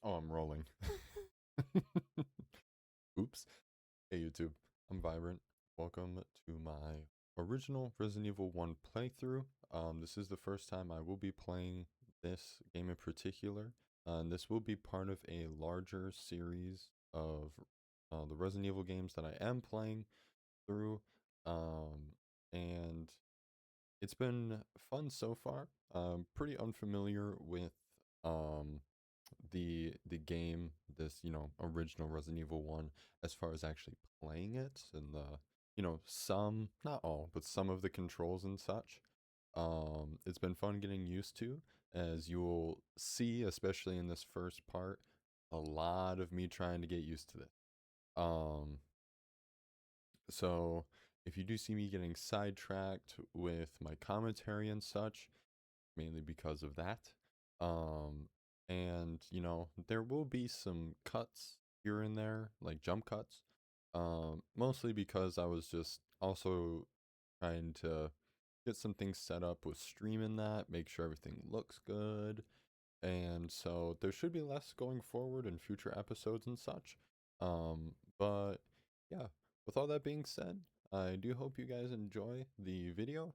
Oh, I'm rolling. Oops. Hey YouTube, I'm Vibrant. Welcome to my original Resident Evil 1 playthrough. This is the first time I will be playing this game in particular. And this will be part of a larger series of the Resident Evil games that I am playing through. And it's been fun so far. Pretty unfamiliar with um the game, this, original Resident Evil 1, as far as actually playing it and the, some, not all, but some of the controls and such. It's been fun getting used to, as you will see, especially in this first part, a lot of me trying to get used to this. Um, so if you do see me getting sidetracked with my commentary and such, mainly because of that. Um, and there will be some cuts here and there, like jump cuts. Mostly because I was just also trying to get some things set up with streaming that, make sure everything looks good. And so there should be less going forward in future episodes and such. But yeah, with all that being said, I do hope you guys enjoy the video.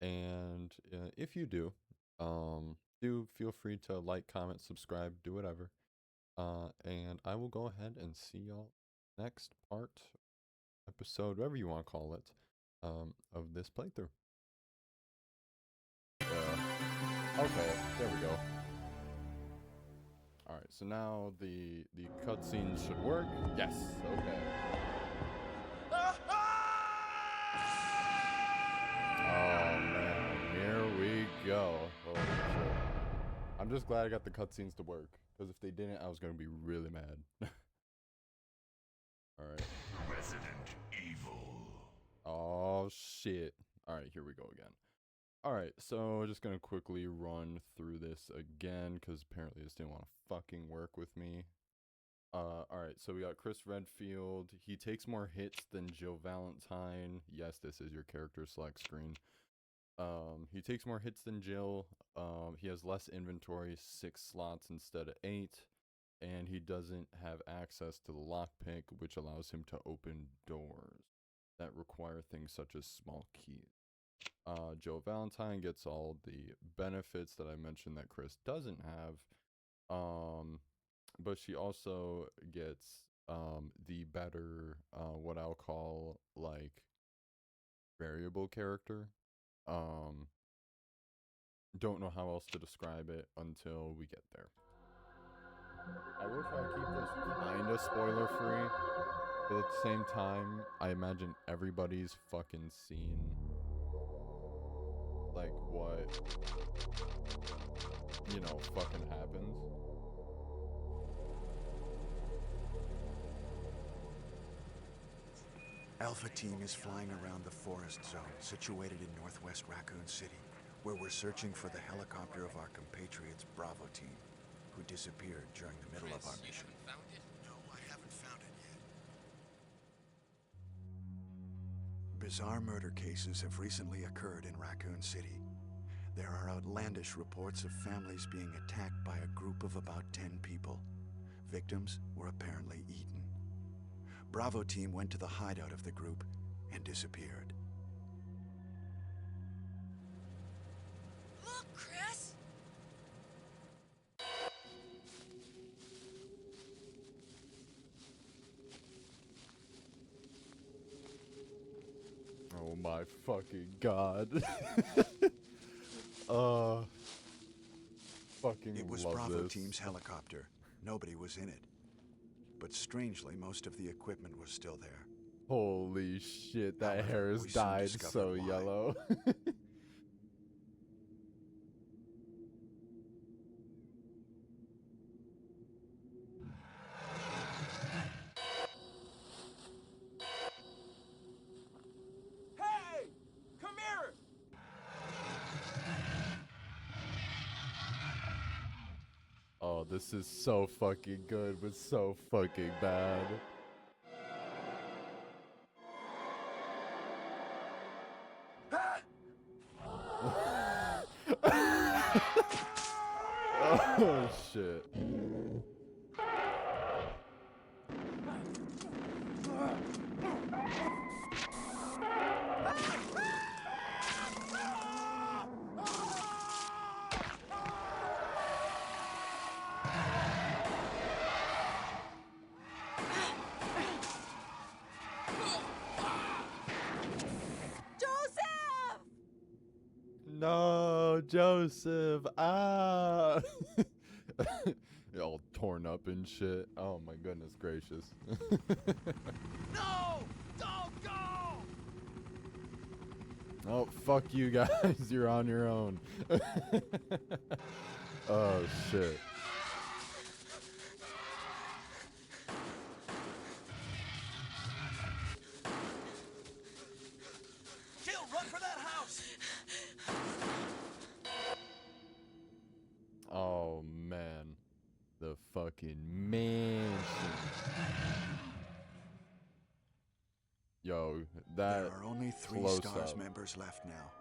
And if you do feel free to like, comment, subscribe, do whatever. And I will go ahead and see y'all next part, episode, whatever you want to call it, of this playthrough. Okay, there we go. All right, so now the cutscenes should work. Yes. Okay. Oh man, here we go. Holy shit. I'm just glad I got the cutscenes to work, because if they didn't, I was gonna be really mad. All right. Resident Evil. Oh shit. All right, here we go again. All right, so just gonna quickly run through this again, because apparently this didn't want to fucking work with me. All right, so we got Chris Redfield. He takes more hits than Jill Valentine. Yes, this is your character select screen. He takes more hits than Jill. He has less inventory, 6 slots instead of 8. And he doesn't have access to the lockpick, which allows him to open doors that require things such as small keys. Jill Valentine gets all the benefits that I mentioned that Chris doesn't have. But she also gets the better, what I'll call, like, variable character. Um, don't know how else to describe it until we get there. I will try to keep this kinda spoiler free, but at the same time, I imagine everybody's fucking seen, like, what, fucking happens. Alpha Team is flying around the forest zone situated in northwest Raccoon City, where we're searching for the helicopter of our compatriots Bravo Team, who disappeared during the middle of our mission. You haven't found it? No, I haven't found it yet. Bizarre murder cases have recently occurred in Raccoon City. There are outlandish reports of families being attacked by a group of about 10 people. Victims were apparently eaten. Bravo Team went to the hideout of the group and disappeared. Look, Chris! Oh my fucking god. Fucking It was love Bravo this. Team's helicopter. Nobody was in it. But strangely, most of the equipment was still there. Holy shit, that However, hair has we soon dyed discovered so why. yellow. Hey! Come here! Oh, this is so fucking good, but so fucking bad. Oh shit. Joseph. Ah. All torn up and shit. Oh my goodness gracious. No! Don't go! Oh, fuck you guys. You're on your own. Oh shit. Jill, run for that house! Oh man. The fucking mansion. Yo, that There are only 3 close STARS up. members left now.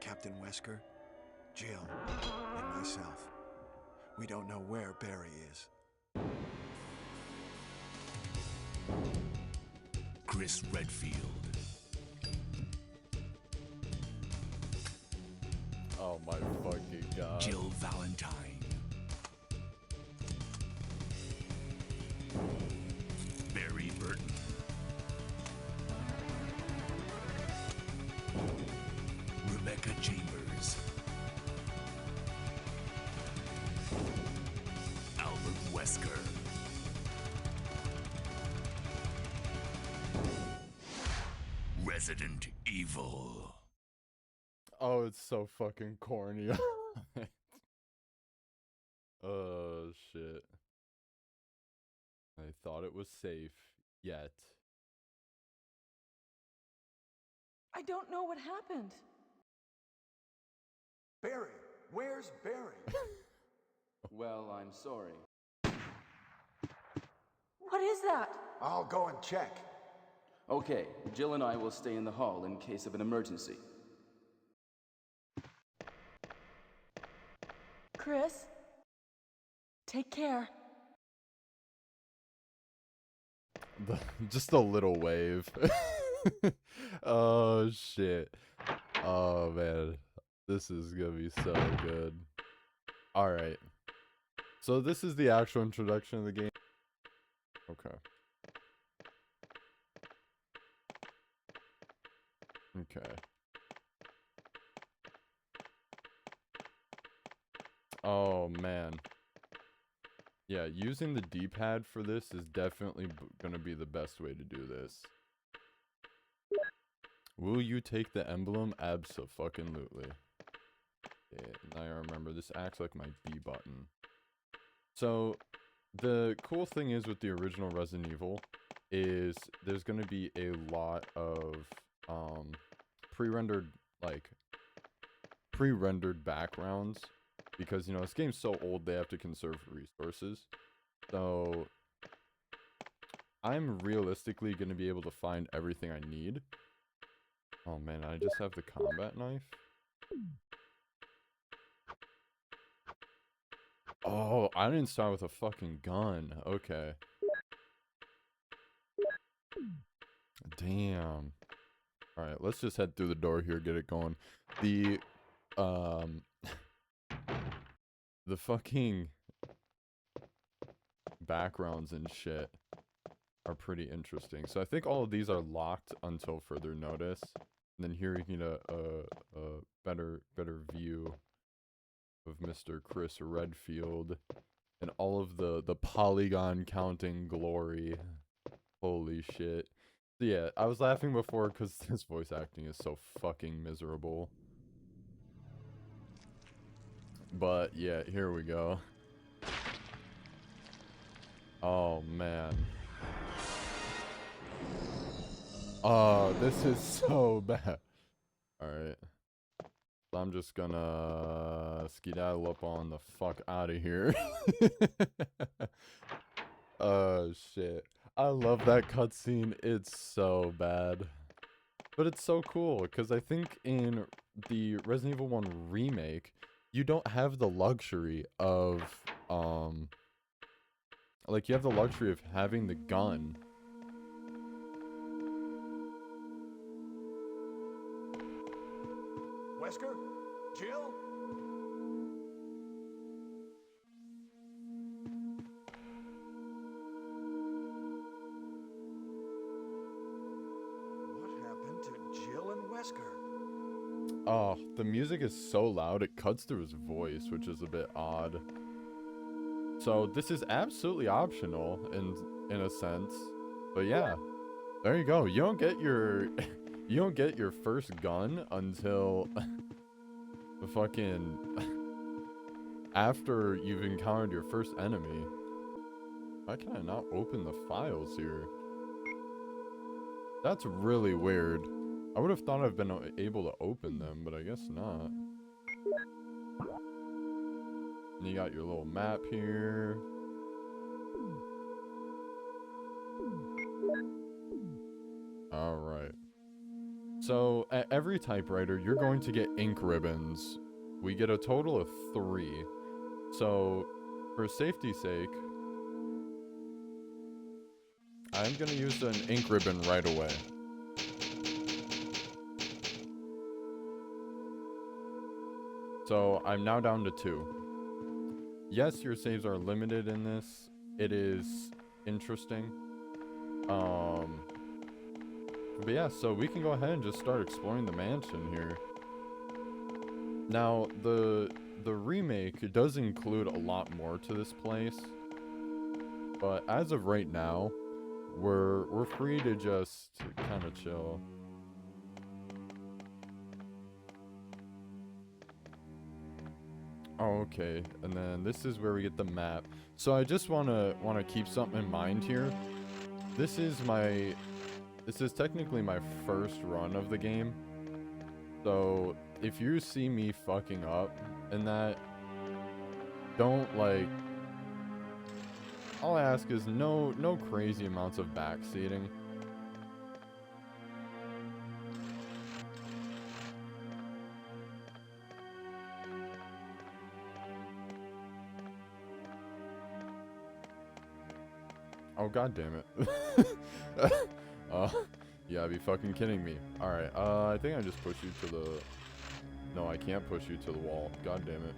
Captain Wesker, Jill, and myself. We don't know where Barry is. Chris Redfield. Oh my fucking god. Jill Valentine. Barry Burton. Rebecca Chambers. Albert Wesker. Resident Evil. Oh, it's so fucking corny. Oh shit. I thought it was safe, yet. I don't know what happened. Barry! Where's Barry? Well, I'm sorry. What is that? I'll go and check. Okay, Jill and I will stay in the hall in case of an emergency. Chris? Take care. Just a little wave. Oh shit. Oh man. This is gonna be so good. Alright. So this is the actual introduction of the game. Okay. Okay. Oh man. Yeah, using the D-pad for this is definitely gonna be the best way to do this. Will you take the emblem? Abso-fucking-lutely. Yeah, now I remember, this acts like my B button. So, the cool thing is with the original Resident Evil is there's gonna be a lot of pre-rendered backgrounds, because you know this game's so old they have to conserve resources. So I'm realistically gonna be able to find everything I need. Oh man, I just have the combat knife. Oh, I didn't start with a fucking gun. Okay. Damn. Alright, let's just head through the door here, get it going. The fucking backgrounds and shit are pretty interesting. So I think all of these are locked until further notice. And then here you can get a better view of Mr. Chris Redfield and all of the polygon counting glory. Holy shit. So yeah, I was laughing before because this voice acting is so fucking miserable. But yeah, here we go. Oh man. Oh, this is so bad. Alright. So I'm just gonna skedaddle up on the fuck out of here. Oh shit. I love that cutscene. It's so bad. But it's so cool, because I think in the Resident Evil 1 remake, you don't have the luxury of, like, you have the luxury of having the gun. Wesker? Jill? What happened to Jill and Wesker? Oh, the music is so loud it cuts through his voice, which is a bit odd. So this is absolutely optional in a sense. But yeah, there you go. You don't get your you don't get your first gun until the fucking after you've encountered your first enemy. Why can I not open the files here? That's really weird. I would have thought I've been able to open them, but I guess not. And you got your little map here. Alright. So, at every typewriter, you're going to get ink ribbons. We get a total of 3. So, for safety's sake, I'm gonna use an ink ribbon right away. So, I'm now down to 2. Yes, your saves are limited in this. It is interesting. But yeah, so we can go ahead and just start exploring the mansion here. Now, the remake does include a lot more to this place. But as of right now, we're free to just kind of chill. Oh, okay, and then this is where we get the map. So I just wanna keep something in mind here. This is technically my first run of the game. So if you see me fucking up in that, don't like. All I ask is no crazy amounts of backseating. Oh, god damn it. Yeah, be fucking kidding me. Alright, I think I just pushed you to the... No, I can't push you to the wall. God damn it.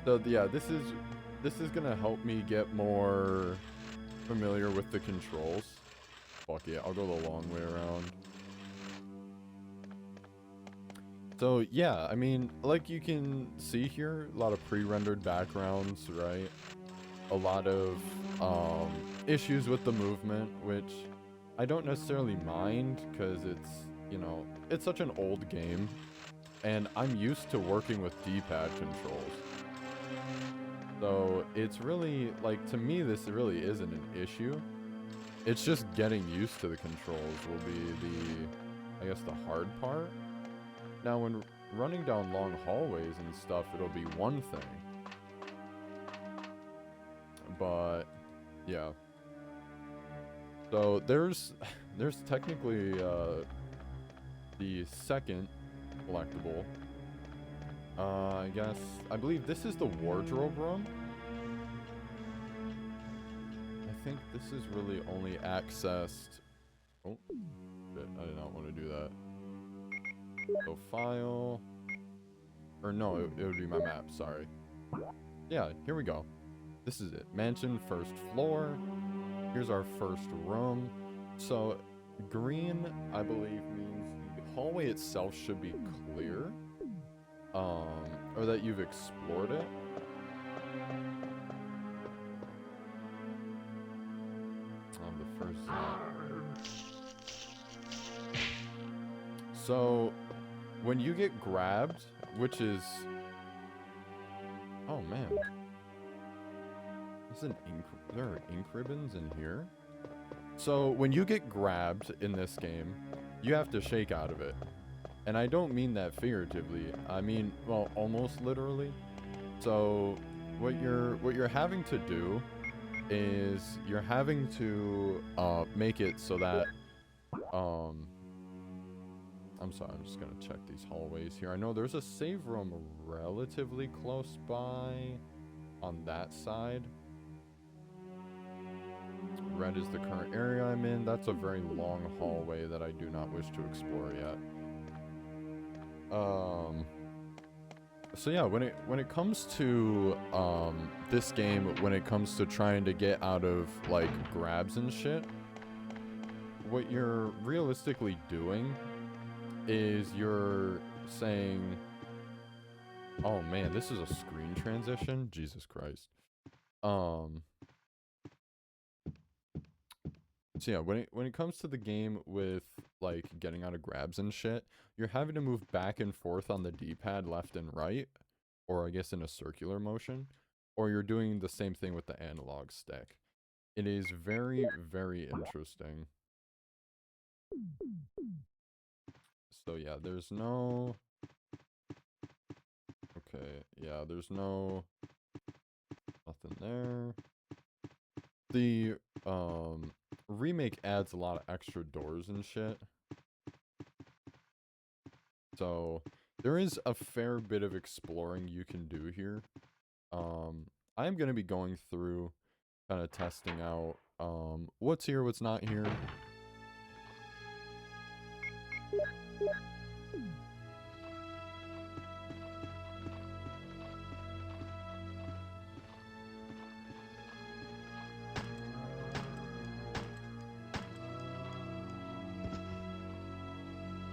So, yeah, this is gonna help me get more familiar with the controls. Fuck yeah, I'll go the long way around. So, yeah, I mean, like you can see here, a lot of pre-rendered backgrounds, right? A lot of issues with the movement, which I don't necessarily mind because it's, you know, it's such an old game and I'm used to working with D-pad controls. So it's really, like, to me this really isn't an issue. It's just getting used to the controls will be the, I guess, the hard part. Now when running down long hallways and stuff, it'll be one thing. But yeah, so there's technically the second collectible. I believe this is the wardrobe room. I think this is really only accessed. Oh shit, I did not want to do that. So file, or no, it would be my map, sorry. Yeah, here we go. This is it. Mansion, first floor. Here's our first room. So, green, I believe, means the hallway itself should be clear. Or that you've explored it. The first So, when you get grabbed, which is... Oh, man. There are ink ribbons in here. So when you get grabbed in this game, you have to shake out of it. And I don't mean that figuratively. I mean, well, almost literally. So what you're having to do is you're having to make it so that I'm sorry, I'm just gonna check these hallways here. I know there's a save room relatively close by on that side. Red is the current area I'm in. That's a very long hallway that I do not wish to explore yet. So yeah, when it comes to this game, when it comes to trying to get out of like grabs and shit, what you're realistically doing is you're saying, oh man, this is a screen transition. Jesus Christ. So yeah, when it comes to the game with like getting out of grabs and shit, you're having to move back and forth on the D-pad left and right, or I guess in a circular motion, or you're doing the same thing with the analog stick. It is very, very interesting. So yeah, there's no... Okay, yeah, there's no... Nothing there. The, remake adds a lot of extra doors and shit. So, there is a fair bit of exploring you can do here. I'm gonna be going through, kind of testing out, what's here, what's not here.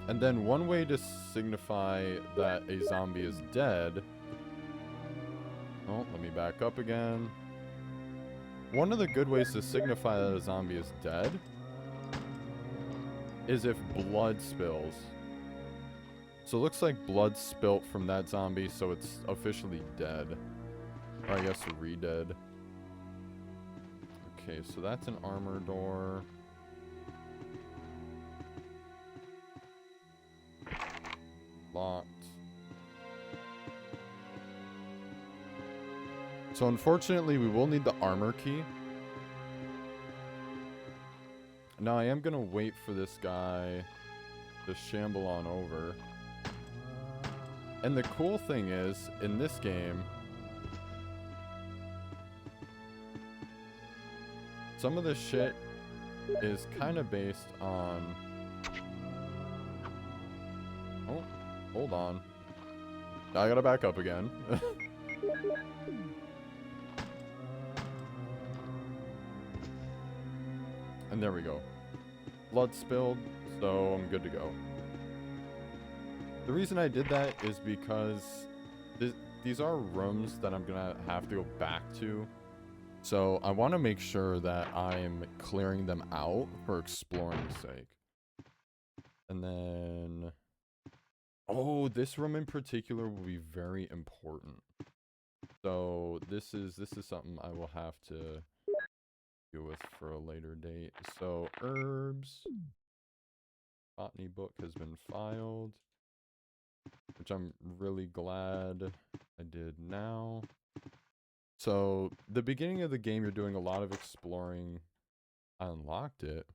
And then one way to signify that a zombie is dead... Oh, let me back up again. One of the good ways to signify that a zombie is dead is if blood spills. So it looks like blood spilt from that zombie, so it's officially dead. Or I guess re-dead. Okay, so that's an armor door. Locked. So unfortunately, we will need the armor key. Now I am gonna wait for this guy to shamble on over. And the cool thing is, in this game, some of this shit is kind of based on... Oh, hold on. I gotta back up again. And there we go. Blood spilled, so I'm good to go. The reason I did that is because these are rooms that I'm gonna have to go back to. So I want to make sure that I'm clearing them out for exploring's sake. And then... Oh, this room in particular will be very important. So this is something I will have to deal with for a later date. So herbs. Botany book has been filed, which I'm really glad I did now. So the beginning of the game, you're doing a lot of exploring. I unlocked it.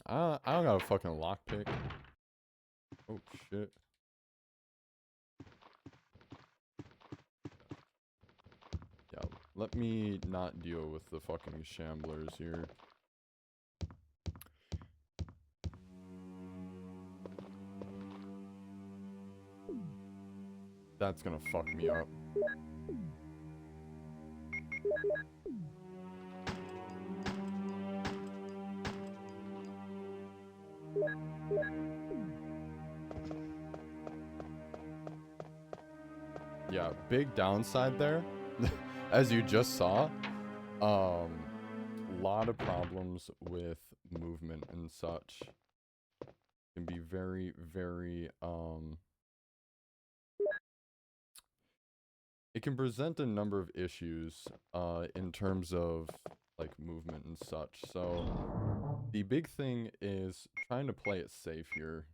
I don't got a fucking lockpick. Oh shit. Yeah, let me not deal with the fucking shamblers here. That's gonna fuck me up. Yeah, big downside there. As you just saw, lot of problems with movement and such. Can be very, very, it can present a number of issues, in terms of, like, movement and such. So, the big thing is trying to play it safe here.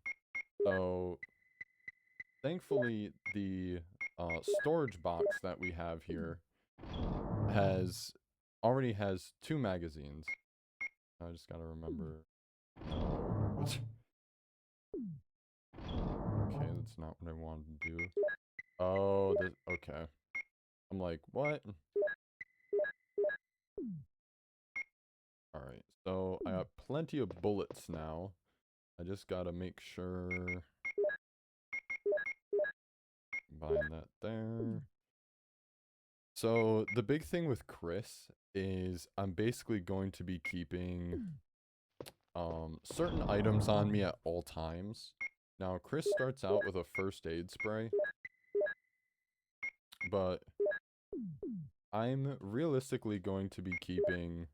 So, thankfully, the, storage box that we have here already has 2 magazines. I just gotta remember. No. Okay, that's not what I wanted to do. Oh, okay. I'm like, what? Alright, so I got plenty of bullets now. I just gotta make sure. Combine that there. So the big thing with Chris is I'm basically going to be keeping certain items on me at all times. Now, Chris starts out with a first aid spray, but I'm realistically going to be keeping,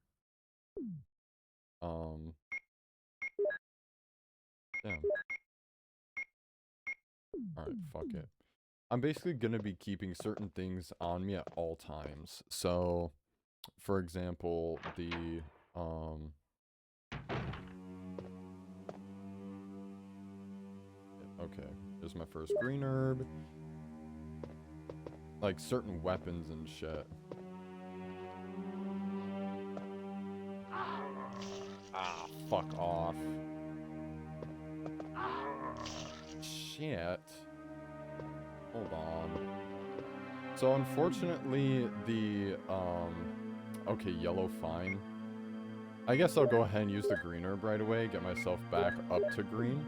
damn. Alright, fuck it. I'm basically gonna be keeping certain things on me at all times. So, for example, okay, here's my first green herb. Like, certain weapons and shit. Ah, fuck off. Shit. Hold on. So, unfortunately, okay, yellow, fine. I guess I'll go ahead and use the green herb right away, get myself back up to green.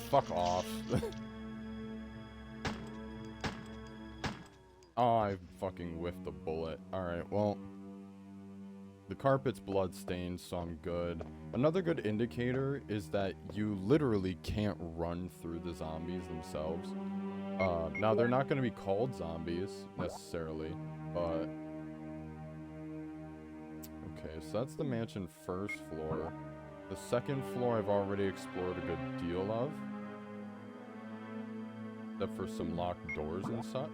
Fuck off. Oh, I fucking whiffed the bullet. Alright, well. The carpet's bloodstained, so I'm good. Another good indicator is that you literally can't run through the zombies themselves. Now, they're not going to be called zombies, necessarily, but... Okay, so that's the mansion first floor. The second floor I've already explored a good deal of. Except for some locked doors and such.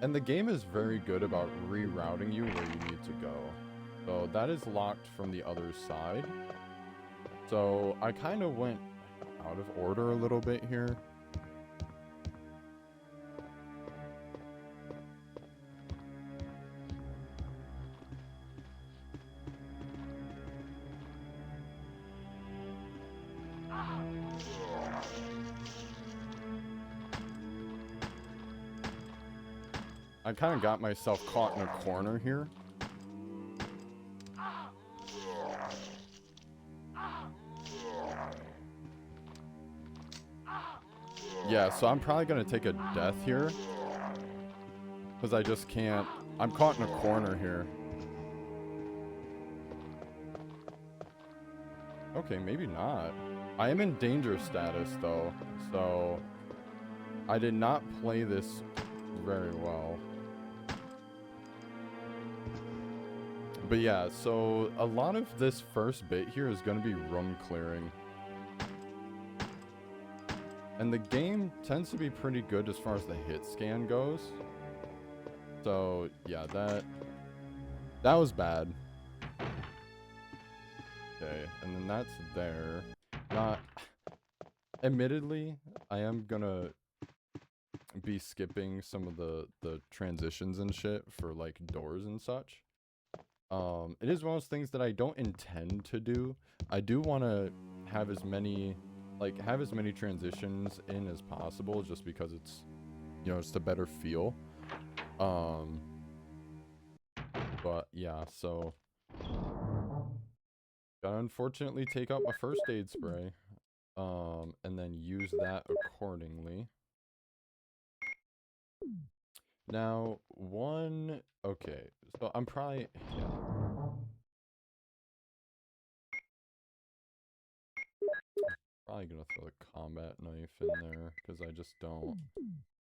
And the game is very good about rerouting you where you need to go. So that is locked from the other side. So I kind of went out of order a little bit here. I kind of got myself caught in a corner here. Yeah, so I'm probably going to take a death here. Because I just can't. I'm caught in a corner here. Okay, maybe not. I am in danger status, though. So, I did not play this very well. But yeah, so a lot of this first bit here is going to be room clearing. And the game tends to be pretty good as far as the hit scan goes. So, yeah, that was bad. Okay, and then that's there. Not... Admittedly, I am gonna be skipping some of the transitions and shit for, like, doors and such. It is one of those things that I don't intend to do. I do want to have as many transitions in as possible, just because it's, you know, it's a better feel. But yeah, so gotta unfortunately take out my first aid spray, and then use that accordingly. Now, okay, so I'm probably, yeah. Probably gonna throw the combat knife in there, because I just don't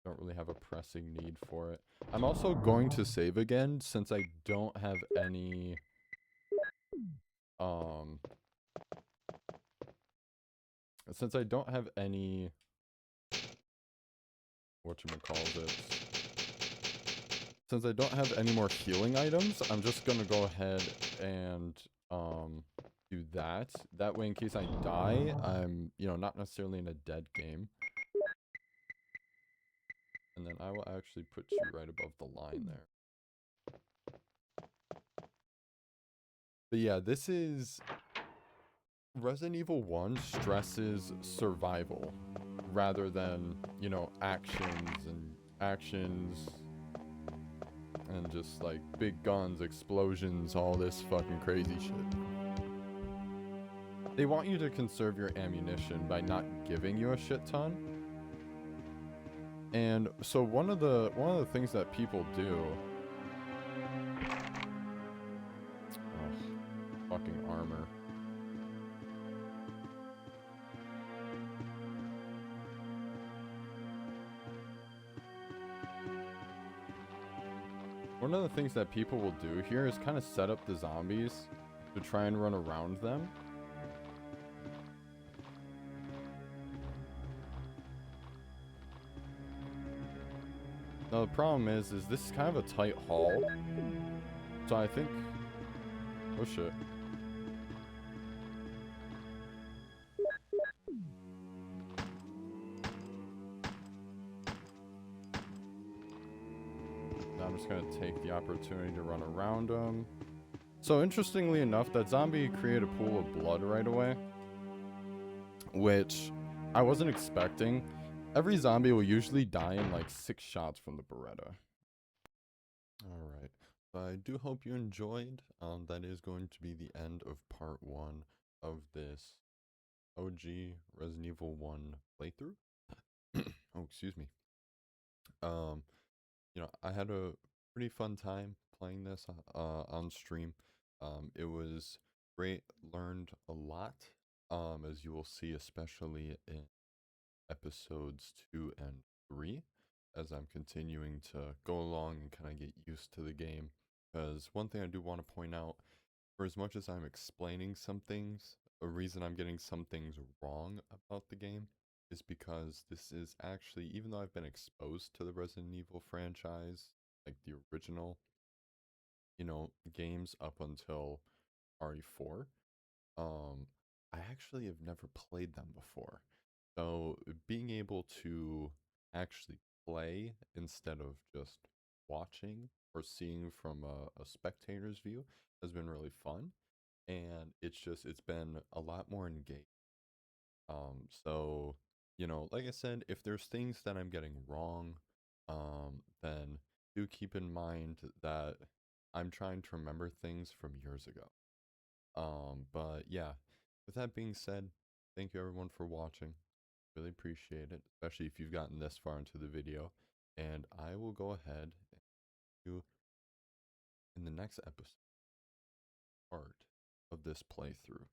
really have a pressing need for it. I'm also going to save again, since I don't have any, since I don't have any more healing items, I'm just gonna go ahead and, do that. That way, in case I die, I'm, you know, not necessarily in a dead game. And then I will actually put you right above the line there. But yeah, this is... Resident Evil 1 stresses survival rather than, you know, actions and just like big guns, explosions, all this fucking crazy shit. They want you to conserve your ammunition by not giving you a shit ton. And so one of the things that people do, fucking armor. One of the things that people will do here is kind of set up the zombies to try and run around them. Now the problem is this is kind of a tight hall. So I think, oh shit. Now I'm just gonna take the opportunity to run around them. So interestingly enough, that zombie created a pool of blood right away, which I wasn't expecting. Every zombie will usually die in like 6 shots from the Beretta. Alright, so I do hope you enjoyed. That is going to be the end of part 1 of this OG Resident Evil 1 playthrough. Oh, excuse me. You know, I had a pretty fun time playing this on stream. It was great, learned a lot, as you will see, especially in episodes 2 and 3, as I'm continuing to go along and kind of get used to the game. Because one thing I do want to point out, for as much as I'm explaining some things, a reason I'm getting some things wrong about the game is because this is actually, even though I've been exposed to the Resident Evil franchise, like the original, you know, games up until RE4, I actually have never played them before. So being able to actually play instead of just watching or seeing from a spectator's view has been really fun. And it's been a lot more engaged. So, you know, like I said, if there's things that I'm getting wrong, then do keep in mind that I'm trying to remember things from years ago. But yeah, with that being said, thank you everyone for watching. Really appreciate it, especially if you've gotten this far into the video. And I will go ahead and do in the next episode part of this playthrough.